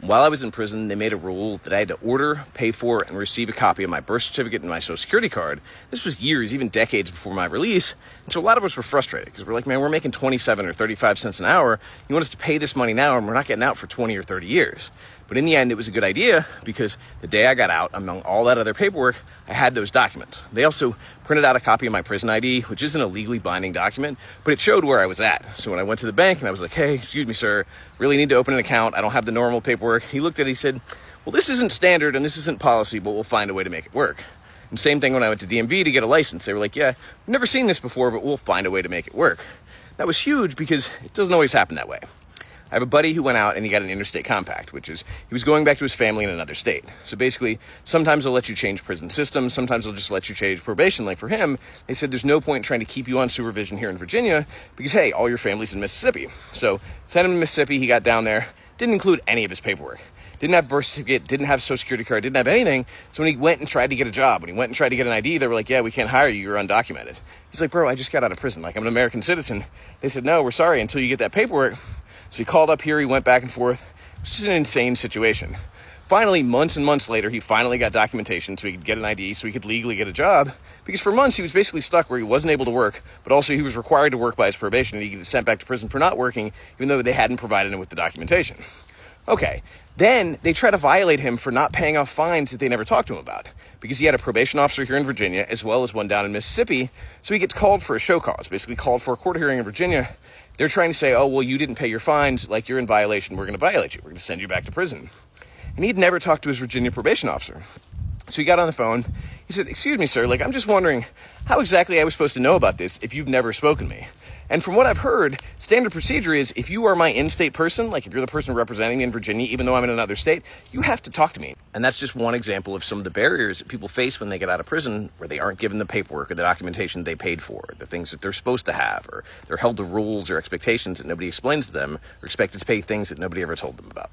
While I was in prison, they made a rule that I had to order, pay for, and receive a copy of my birth certificate and my social security card. This was years, even decades before my release. And so a lot of us were frustrated because we're like, man, we're making 27 or 35 cents an hour. You want us to pay this money now and we're not getting out for 20 or 30 years. But in the end, it was a good idea because the day I got out, among all that other paperwork, I had those documents. They also printed out a copy of my prison ID, which isn't a legally binding document, but it showed where I was at. So when I went to the bank and I was like, hey, excuse me, sir, really need to open an account. I don't have the normal paperwork. He looked at it, he said, well, this isn't standard and this isn't policy, but we'll find a way to make it work. And same thing when I went to DMV to get a license. They were like, yeah, we've never seen this before, but we'll find a way to make it work. That was huge because it doesn't always happen that way. I have a buddy who went out and he got an interstate compact, which is he was going back to his family in another state. So basically, sometimes they'll let you change prison systems. Sometimes they'll just let you change probation. Like for him, they said there's no point in trying to keep you on supervision here in Virginia because, hey, all your family's in Mississippi. So sent him to Mississippi. He got down there, didn't include any of his paperwork. Didn't have birth certificate, didn't have social security card, didn't have anything. So when he went and tried to get a job, when he went and tried to get an ID, they were like, yeah, we can't hire you. You're undocumented. He's like, bro, I just got out of prison. Like, I'm an American citizen. They said, no, we're sorry until you get that paperwork. So he called up here, he went back and forth. It's just an insane situation. Finally, months and months later, he finally got documentation so he could get an ID, so he could legally get a job. Because for months, he was basically stuck where he wasn't able to work, but also he was required to work by his probation, and he get sent back to prison for not working, even though they hadn't provided him with the documentation. Okay, then they try to violate him for not paying off fines that they never talked to him about, because he had a probation officer here in Virginia, as well as one down in Mississippi, so he gets called for a show cause, basically called for a court hearing in Virginia. They're trying to say, oh, well, you didn't pay your fines, like you're in violation, we're going to violate you, we're going to send you back to prison. And he'd never talked to his Virginia probation officer. So he got on the phone, he said, excuse me, sir, like I'm just wondering how exactly I was supposed to know about this if you've never spoken to me. And from what I've heard, standard procedure is if you are my in-state person, like if you're the person representing me in Virginia, even though I'm in another state, you have to talk to me. And that's just one example of some of the barriers that people face when they get out of prison, where they aren't given the paperwork or the documentation they paid for, the things that they're supposed to have, or they're held to rules or expectations that nobody explains to them, or expected to pay things that nobody ever told them about.